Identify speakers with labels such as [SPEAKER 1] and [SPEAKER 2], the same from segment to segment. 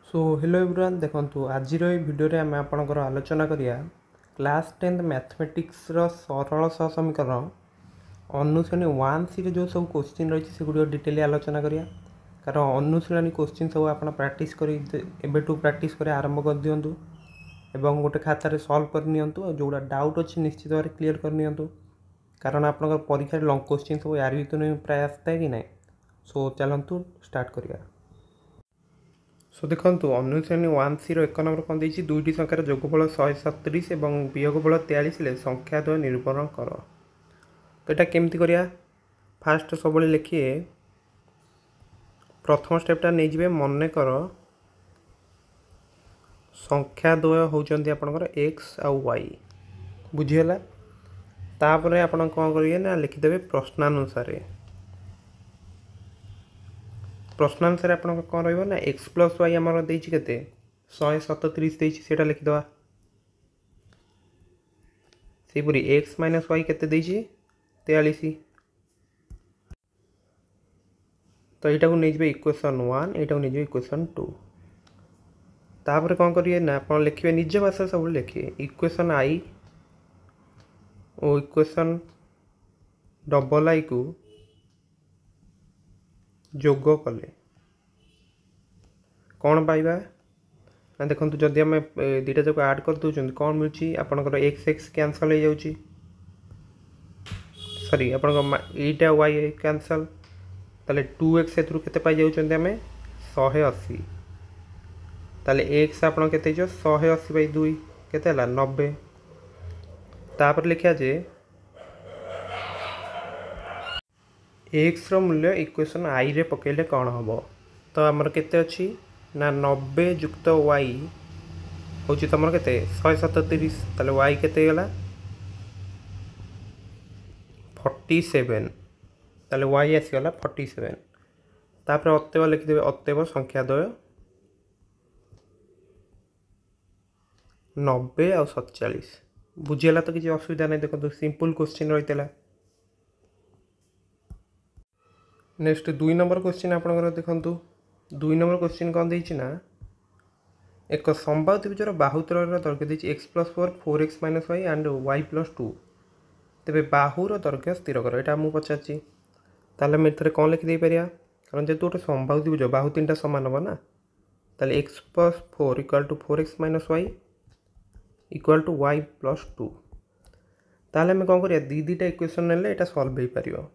[SPEAKER 1] So hello everyone देखंतु आज video रे आम आपणकर आलोचना करिया क्लास 10 मैथमेटिक्स रो सरल सह समीकरण अनुश्रेणी 1C जो सब क्वेश्चन रही से गुड डिटेली आलोचना करिया कारण अनुश्रेणी क्वेश्चन सब आप प्रैक्टिस करी एबेटू प्रैक्टिस करे आरंभ कर दियंतु एवं गोटे खाता रे सॉल्व कर नियंतु जोड़ा डाउट अछि निश्चित भाव क्लियर कर नियंतु कारण आपनकर परीक्षा रे लॉन्ग क्वेश्चन सब यार भितर प्राय आसता है कि नहीं। सो चलंतु स्टार्ट करिया। सो देखो अनुश्रेणी 1C एक नंबर कौन देखिए दुईटी संख्यार जोगफल 137 और वियोगफल 43 संख्या द्वय निरूपण कर। तो यहाँ केमती करिया फास्ट सब लिखिए प्रथम स्टेपटा नहीं जाए मन कर संख्या द्वय होउचंती आपनकर x आउ y बुझीगला। तापर आपण कौन करिए ना लिखिदेवे प्रश्नानुसार प्रश्नानुसार आप कौन रहा ना एक्स प्लस वाई आमर देती के 137 से लिखिदे सेपरी एक्स माइनस वाई के 43 तो यहाँ को नहीं इक्वेशन 1 यहाँ को नहीं इक्वेशन 2 तापर कौन करिए ना आप लिखिए निज भाषा सब लिखिए इक्वेशन आई और इक्वेशन डबल आई को जोग कले कौन पाइबा ना देखो जदि आम दुटा जाक आड कर दूसरी कौन मिलूँ आपंकर एक्स एक्स कैनसल हो जाऊँगी सॉरी आपटा वाई कैनसल ताले 2x ए पाई जाऊँ आम 180 ताले एक्स आप 180 बाई 2 के 90 तापर लिखा जे एक्स मूल्य इक्वेशन आई रे पकेले कौन हम तो आमर केते अच्छी ना 90 युक्त वाई हूँ तुम के 137 ताले वाई केते गला 47 ताले वाई आसीगला 47 तापर अतएव लिखिदेवे अतएव संख्या द्वय 90 और 47 बुझीगला तो किसी असुविधा नहीं। देखो सिंपल क्वेश्चन रही है। नेक्स्ट 2 नंबर क्वेश्चन आपंकर देखु 2 नंबर क्वेश्चन कौन देना एक संभाव्य त्रिभुजर बाहुतर दैर्घ्य देती x plus 4 4x minus y and y plus 2 तेरे बाहुर दैर्घ्य स्थिर कर यहाँ मुझे पचार ताल कौन लिखिदे पार कारण जेहतु गोटे संभाव्य त्रिभुज बाहु 3टा सामान हम ना ताल x plus 4 equal to 4x minus y equal to y plus 2 ताल आम कौन कर दीटा इक्वेशन ने यहाँ सल्व हो पार।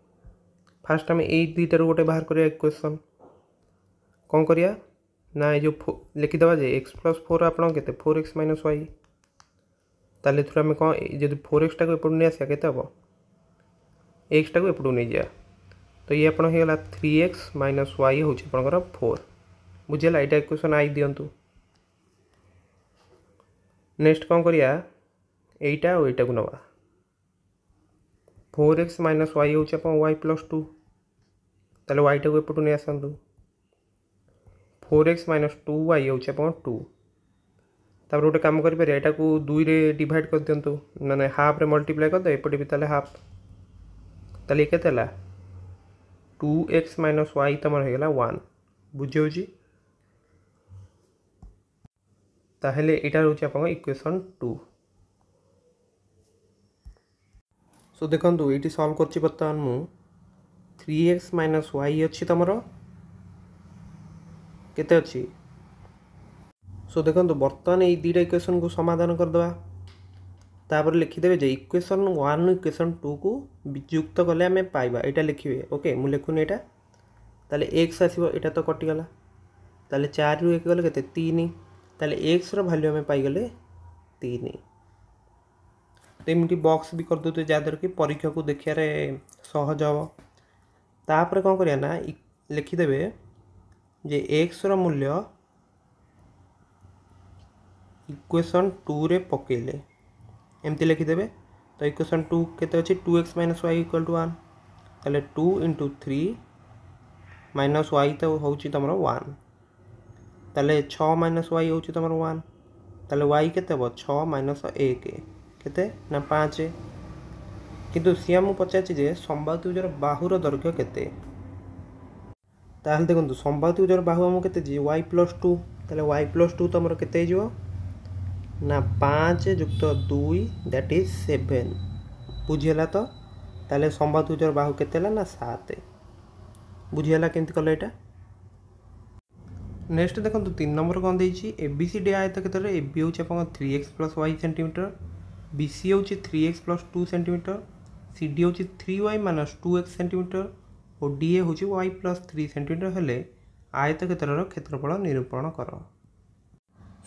[SPEAKER 1] फास्ट आम यही दुईटार गोटे बाहर करिया इक्वेशन कौन करिया ना ये जो लिखिदेवा जे एक्स प्लस 4 आप 4x माइनस वाई ताले थोड़ा आम कौन जब 4x टाक एपटू नहीं आसा के एक्स टाक एपटू नहीं जा तो ये आप 3x माइनस वाई हूँ आपंकर 4 बुझेगा यहाँ इक्वेशन आई दिंतु। नेक्स्ट कौन करिया एटा और एटा को नवा 4x माइनस वाई हूँ आप वाई प्लस 2 ताले वाई टाक एपटू नहीं आसतु 4x माइनस 2y हूँ आप 2 तापर गोटे कम कर यहाँ को 2 रे डिवाइड कर दिंतु मैंने हाफ रे मल्टीप्लाई कर दे एपटे भी ताले हाफ ताले के 2x माइनस वाई तुम होगा 1 बुझे ताहले यहाँ रोचे आप इक्वेशन 2। सो देखो ये सल्व कर बर्तमान मु 3x माइनस वाई अच्छी तुम केते अच्छी। सो देखो बर्तमान ये दुईटा इक्वेशन को समाधान करदे तापर लिखिदेवे जे इक्वेशन 1 इक्वेशन 2 को युक्त कले आम पाइबा यहाँ लिखिए ओके मुझे लिखुनी यहाँ ताले एक्स आसो यहाँ तो कटिगला ताले 4 रु 1 गले के 3 ताले एक्स वैल्यू आम पाईगले 3 तो एमती बॉक्स भी करदे जहाँद्वारा कि परीक्षा को देखिए सहज हम तापर कौन करिया ना लिखिदेवे जे एक्स मूल्य इक्वेशन 2 रे पकेले एमती लिखिदेवे तो इक्वेशन 2 केते अच्छी 2x minus Y equal to 1 ताले 2 इंटू 3 माइनस वाई तो हूँ तुम 1 ताले 6 माइनस वाई हूँ तुम 1 ताले वाई केते 6 माइनस 1 केते ना 5 किंतु सी आमको पचार संभाव्य त्रिभुजर बाहुर दैर्घ्य केते ताहले देखो संभाव्य त्रिभुजर बाहु आमको केते वाई प्लस 2 ताले y प्लस 2 तुम केते हो ना 5 युक्त 2 दैट इज 7 बुझीगला तो ताले संभाव्य त्रिभुजर बाहु केते ना 7 बुझीगला केमती कल एटा नेक्स्ट देखो 3 नंबर कौन देछि एबीसीडी आयत क्षेत्र ए बी हूँ आप 3x plus y centimetre B C हूँ 3x plus 2 centimetre C D हूँ 3y माइनस 2x सेंटीमीटर और डी ए हूँ y प्लस 3 सेंटीमीटर हेले आयत क्षेत्र क्षेत्रफल निरूपण कर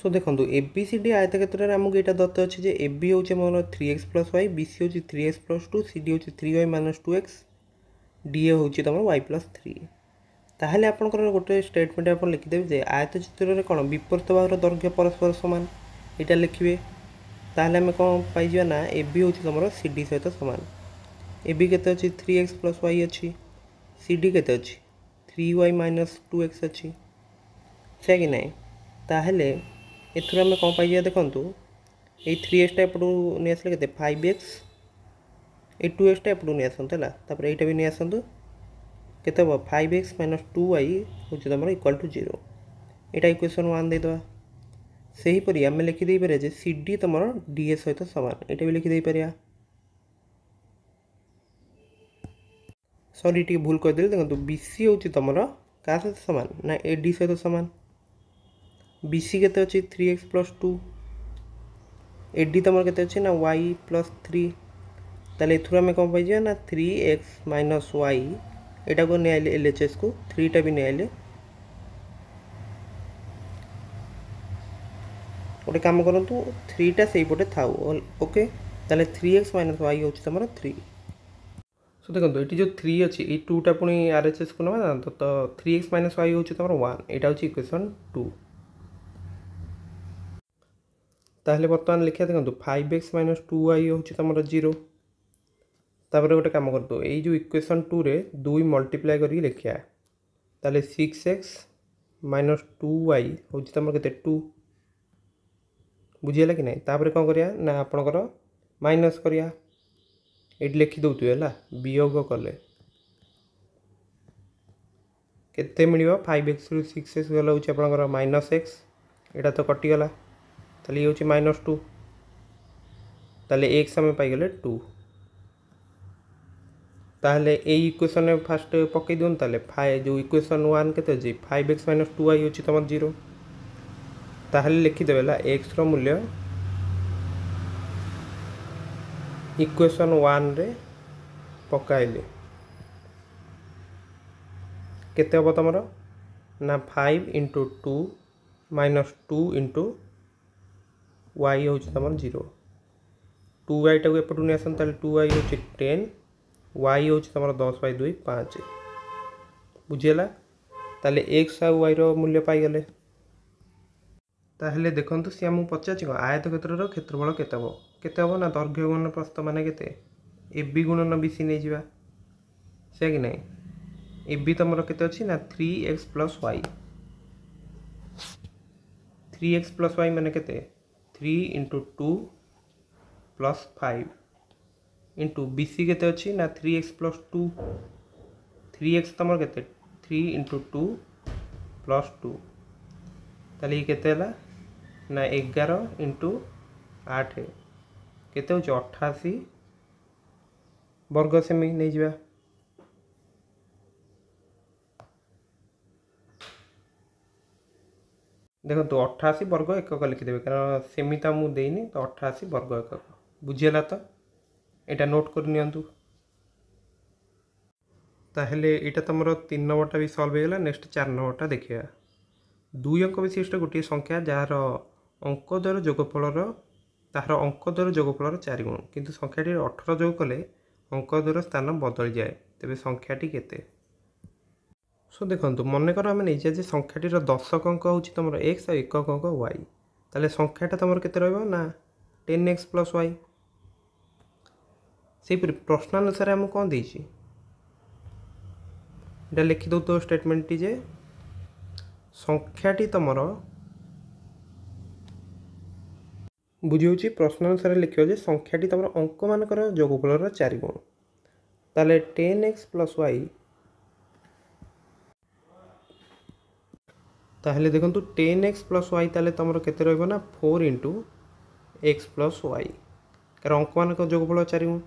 [SPEAKER 1] सो देखो एबीसीडी आयत क्षेत्र में आमको यहाँ दत्त अच्छे ए बी हूँ मोर 3x plus y B C हूँ 3x प्लस 2 सी डी हूँ 3y minus 2x D A हूँ तुम y प्लस 3 ताहले आपनकर गोटे स्टेटमेंट आप लिखिदेवे जे आयत चित्र में कौन विपरीत भावर दैर्घ्य परस्पर सामान यहाँ लिखे ताहले आम कौन पाइबा ना ए बी हूँ तुम सी डी सहित सामान ए बी केते अच्छी 3x प्लस वाई अच्छी सी डी केते अच्छी 3y माइनस 2x अच्छी से कि नहीं ताहले एथुर आम कौन पाइबा देखु ये 3x एपटू नहीं आसले के 5x ये 2x एपटू नहीं आसतु है तापर यहाँ भी नहीं आसतु केते हम 5x माइनस 2y हूँ तुम इक्वाल टू 0 यहाँ इक्वेशन 1 देदेवा से हीपरी आम लिखिदे पारे जे सी डी तुम डी ए सहित सामान यहाँ भी लिखिदे पारिया सॉरी टी भूल करदे देखो बी सी हूँ तुम क्या सहित सामान ना ए डी सहित सामान बी सी केते अच्छी 3x प्लस 2 ए डी तुम केते अच्छी ना y प्लस 3 ताले एथुर आम कौन पाइबा ना 3x माइनस y एटा को नहीं आइले एल एच एस को 3टा भी नहीं आइले गोटे कम करूँ 3टा से पटे था ओके ताले 3x माइनस वाई हूँ तुम 3 सो देखो ये जो 3 अच्छी ये 2टा पुणी आर एच एस को ना तो 3x माइनस वाई हूँ तुम 1 यहाँ हूँ इक्वेशन 2 ताहले बर्तमान लिखा देखो 5x माइनस 2y हूँ तुम 0 तापर गोटे कम कर दो ये जो इक्वेशन 2 रे 2 मल्टीप्लाई करके लिखा ताले 6x माइनस 2y हूँ तुम के 2 बुझीगला कि नहीं तापर कौन करिया ना आपणकर माइनस करिया ये लिखि दौथु है वियोग कले केते मिलियो 5x रु 6x गला हूँ आपणकर माइनस x यहाँ तो कटिगला ताले ये हूँ माइनस 2 ताले x आम पाइगले 2 ताहले ए इक्वेशन में फास्ट पकई दियो ताले जो इक्वेशन 1 केते जी 5x माइनस 2y हूँ तुम 0 ताहले लिखिदेवे x रो मूल्य इक्वेशन 1 रे पकाइले केते हम तुम ना 5 इंटू 2 माइनस 2 इंटू y हूँ तुम 0 2y टाक एपटू नहीं आसन ताले 2y हूँ 10 y हूँ तुम 10/2 5 बुझीगला ताले x आ y रो मूल्य पाइगले ताहले देखंतु सी आमको पचार आयत क्षेत्र क्षेत्रफल केते हम ना दैर्घ्य गुणन प्रस्थ माने केते ए बी गुणन बी सी नहीं जावा से कि नहीं ए बी तुम केते अच्छी ना 3x plus Y 3x plus Y माने केते 3 into 2 plus 5 into B C केते अच्छी ना 3x प्लस 2 3x तुम केते 3 इंटू 2 प्लस 2 ताले ये केते हला ना 11 इंटू 8 केते हूँ 88 वर्ग सेमी नहीं जावा देखो तो 88 वर्ग एकक लिखिदेवे कारण सेमी तो मुझे देनी तो 88 वर्ग एकक बुझीगला तो यहाँ नोट कर नियंतु ताहले यहाँ तुम 3 नंबरटा भी सल्व होगा नेक्स्ट 4 नंबरटा देखिए 2 अंक विशिष्ट गोटे संख्या जार अंक द्वारा जोगफल तार अंक द्वारा जोगफल 4 गुण किंतु संख्याटी 18 जोग कले अंक द्वारा स्थान बदली जाए तेरे संख्याटी केते सो देखो मन कर आम नहीं जे संख्याटीर दशक अंक हूँ तुम एक्स और एकक अंक वाई ताले संख्याटा तुम केते ना 10x प्लस वाई से प्रश्न अनुसार आम कौन देती लिखि दो तो स्टेटमेंट टी जे संख्याटी तुम बुझे प्रश्न अनुसार लिखो जे संख्याटी तुम अंक मानकर जोगफल 4 गुण ताले 10x प्लस वाई ताहले देखंतु 10x प्लस वाई ताहले तमरो केते रहइबो ना 4 इंटू एक्स प्लस वाई कारण अंक मान जोगफल 4 गुण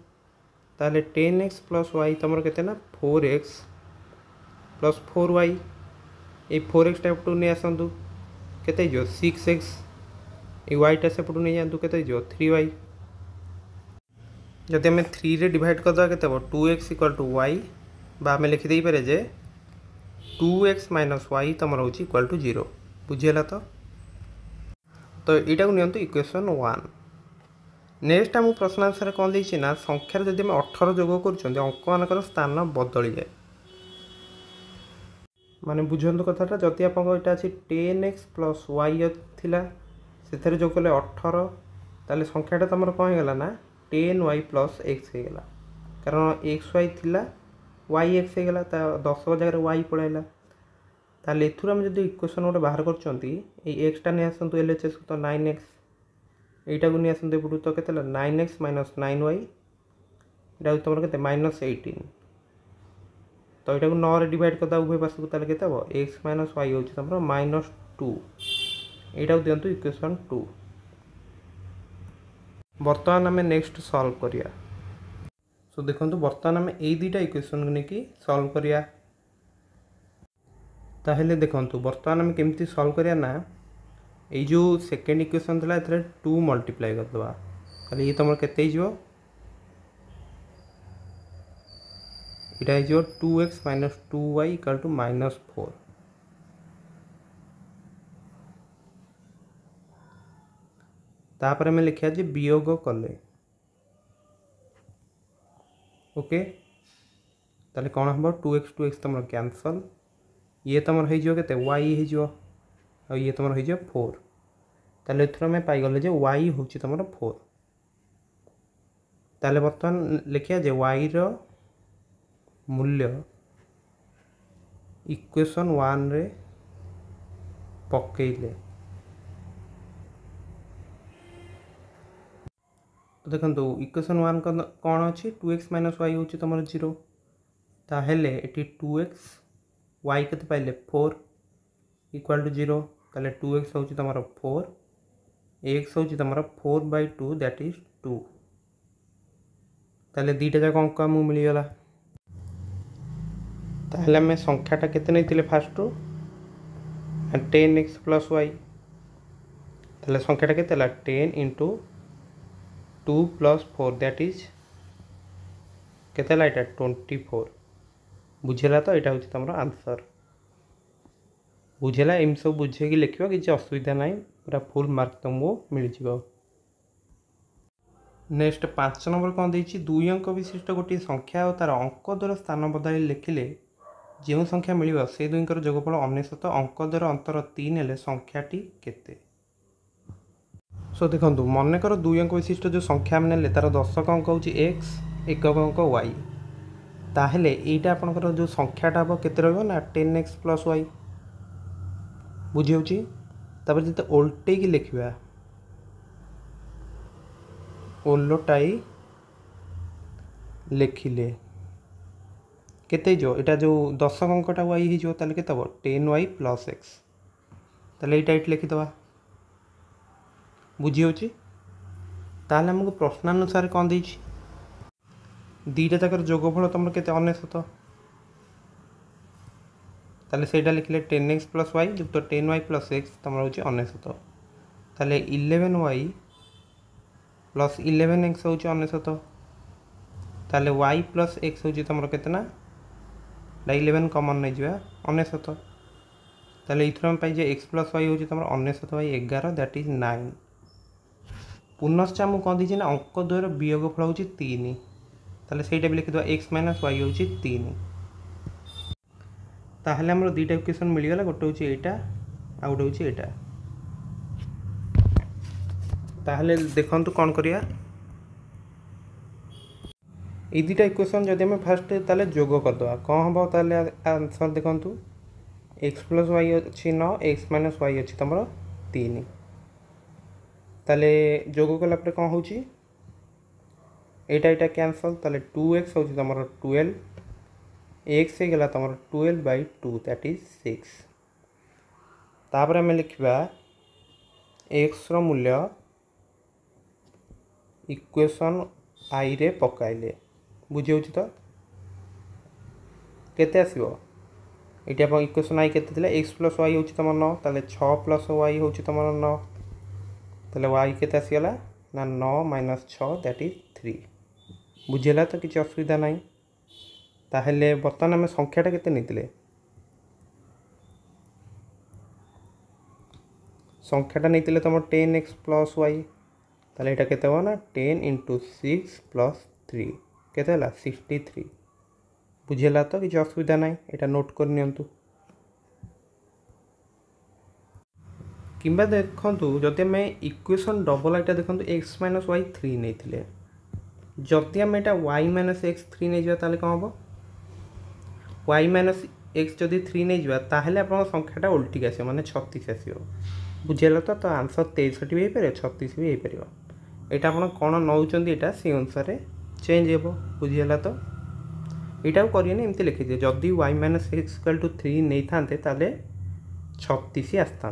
[SPEAKER 1] ताहले 10x प्लस वाई तमरो केते ना 4x प्लस 4y ए 4x टाइप टू नहीं आसतु केते जो 6x ए y टा सेपटू नहीं जानतु केते जो 3y जदि आम 3 रे डिवाइड करदे केते 2x इक्वल टू वाई बा आम लिखिदे पारे जे 2x माइनस वाई तुम रोचे इक्वल टू 0 बुझीगला तो यहाँ को नियंतु इक्वेशन 1 नेक्स्ट आम प्रश्न आंसर कौन देना ना संख्यार जब आम 18 जोग कर अंक मानकर स्थान बदली जाए माने बुझंतु कथाटा जदि आप यहाँ अच्छी 10x प्लस वाई से जो कले 18 ताले संख्याटा तुम कौन होगा ना 10y प्लस एक्स होगा कारण एक्स वाई थिला वाई एक्स होगा 10 जगह वाई पलैला ताले एथुर हम जब इक्वेशन गोटे बाहर कर एक्सटा नहीं आसतु एल एच एस तो 9x यहीटा को नहीं आसतु एपटू तो के 9x माइनस 9y यहाँ तुम के माइनस 18 तो यहाँ को 9 डिवाइड करदा उभय पास को ताले केते हम एक्स माइनस वाई हो तुम माइनस 2 यहाँ को दिंतु इक्वेशन 2 बर्तमान आम नेक्स्ट सॉल्व करिया सो देखो बर्तमान आम यही दुईटा इक्वेशन को लेकिन सॉल्व करिया ताहले देखो बर्तमान आम केमती सॉल्व करिया ना ये जो सेकेंड इक्वेशन था ये 2 मल्टीप्लाई करदे ताले ये तुम केते यहाँ 2x minus 2y equal to minus 4 तापर आम लिखा जे वियोग कले ओके ताले कौन हम 2x तुम कैंसल ये तुम होते वाई हो ये तुम हो 4 ताले आम पाईगले जे वाई हूँ तुम 4 ताले बर्तमान लिखा जे वाई रो मूल्य इक्वेशन 1 रे पकेले तो देखो इक्वेशन 1 कौन अच्छी 2x माइनस वाई हूँ तुम 0 ताहले ये 2x वाई के पाइले 4 इक्वल टू 0 ताले 2x हूँ तुम 4 एक्स हूँ तुम 4/2 दैट इज 2 ताले दीटा जाक अंक आमको मिलगला ताहले आम संख्याटा केते नहीं फास्ट 10x प्लस वाई ताहले संख्याटा केते 10 इंटू 2 प्लस 4 दैट इज केते यहाँ 24 बुझेगा तो यहाँ हूँ तुम आंसर बुझेगा एम सब बुझे लिख किसी असुविधा ना पूरा फुल मार्क तुमको मिल जाए नेक्स्ट 5 नंबर कौन देती 2 अंक विशिष्ट गोटे संख्या और तार अंक द्वारा स्थान बदल लिखिले जो संख्या मिल से दुईकर जोगफल 19 अंक द्वारा अंतर 3 हेले संख्याटी केते सो देखो मनकर 2 अंक विशिष्ट जो संख्या ने तार दशक अंक हूँ एक्स एकक अंक वाई ताहले यहीटा आपंकर जो संख्याटा हम केते रहा 10x प्लस वाई बुझी तापर जिते ओल्टे की लिखा ओलोटाई लिखिले केते जो इटा जो दशक अंकटा वाई हो ताले केते 10y प्लस एक्स ताले यहाँ ये लिखिदे बुझी ताहले हमको प्रश्नानुसार कौन देछि दीटा जाकर जोगफल तुम के 19 ताले सेटा लिखिले 10x प्लस वाई युक्त 10y प्लस एक्स तुम हूँ 19 ताले 11y प्लस 11x हूँ 19 ताले y प्लस एक्स हूँ तुम केतना 11 कमन नहीं जा 19 ताले इथर हम पाइजे x प्लस वाई हूँ तुम 19/11 दैट इज 9 पुनश्च आमको कौन दीजिए ना अंक द्वारा वियोगफल हूँ 3 ताले सेटा भी लिखिद एक्स माइनस वाई हूँ 3 ताहले हमरो दुईटा इक्वेशन मिलगला गोटे हूँ यहाँ आ गोटे हूँ यहाँ ताहले देखंतु कौन करिया ये दुईटा इक्वेशन जदि आम फास्ट ताले जोग करदे कौन हम ताले आंसर देखंतु एक्स प्लस वाई अच्छी 9 एक्स माइनस वाई अच्छी तुम 3 ताले जोग कलापर कौन हूँ यहाँ कैंसल ताले 2x हूँ तुम 12 एक्स हो गला तुम 12/2 दैट इज 6 तापर आम लिखा एक्स मूल्य इक्वेशन आई रे पकाइले बुझे तो केते आसीबो ये आप इक्वेशन आई के एक्स प्लस वाई हूँ तुम 9 ताले 6 प्लस वाई हूँ तुम 9 ताले वाई केते आसीगला ना 9 माइनस 6 दैट इज 3 बुझेगा तो किसी असुविधा ना ताहले बर्तमान आम संख्याटा केते नहीं संख्याटा नहीं तुम 10x प्लस वाई ताले एटा केते हो ना 10 इंटू 6 प्लस 3 केते होला 63 बुझेगा तो किसी असुविधा ना यहाँ नोट कर नियंतु किंबा देखूँ जदि आम इक्वेशन डबल आईटा देखो एक्स माइनस वाई 3 नहीं जदि आम यहाँ वाई माइनस एक्स 3 नहीं जावा ताले कौन हम वाई माइनस एक्स जदि 3 नहीं जावा ताहले आपन संख्याटा उल्टी आसो माने 36 आसो बुझेगा तो आंसर 63 भी हो पारे 36 भी हो पारे यहाँ आप कौन नौकरी यहाँ से अनुसार चेंज हो बुझेगा तो यहाँ करें एमती लिखिदिए जदि y minus x equal to 3 नहीं था 36 आसता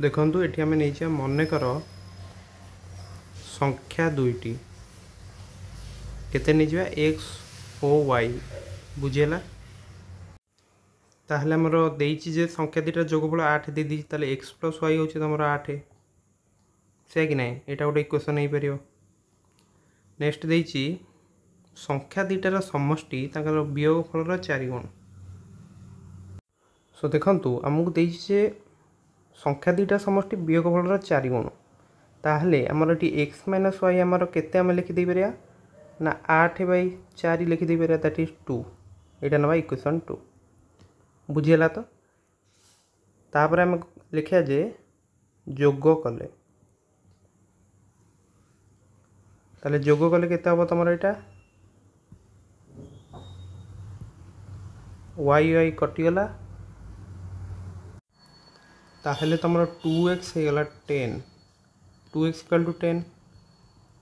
[SPEAKER 1] देखु ये आम नहीं मनकर संख्या दुईटी केते नहीं एक्स ओ वाई बुझेगा ताहले आमर देइछि जे संख्या दुईटा जोगफल 8 दे दी ताले एक्स प्लस वाई होछि तमर 8 से कि नहीं एटा गोटे इक्वेशन हो पार नेक्स्ट देइछि संख्या दुईटार समष्टि ताकर वियोगफलर 4 गुण सो देखंतु आमको देइछि जे संख्या दुईटा समष्टि वियोगफलर 4 गुण ताहले आमर एटी एक्स माइनस वाई आमर केते आम लिखि दे परिया ना 8 बाई 4 लिखि दे परिया दैट इज 2 एटा नबा इक्वेशन 2 बुझीगला तो तापर आम लिखा जे जोग कले ताले जोग कले केते हम तुम यहाँ वाई वाई कटिगला ताहले तुम 2x होगला 10 2x equal to 10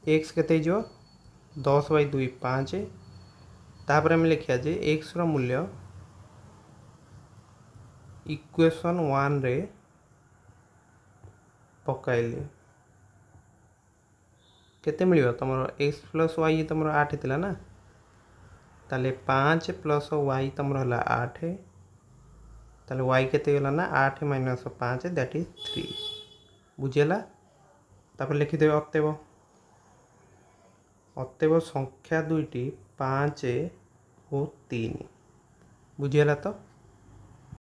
[SPEAKER 1] x केते जो 10 बाई 2 5 तापर आम लिखा जे एक्स रो मूल्य इक्वेशन 1 रे पकाइले केते मिलियो तुम एक्स प्लस वाई तुम 8 थिला ना ताले 5 प्लस वाई तुम हला 8 ताले वाई केते गला ना 8 माइनस 5 दैट इज 3 बुझेला तापर लिखि देबे अतएव अतएव संख्या दुईटी 5 और 3 बुझेला तो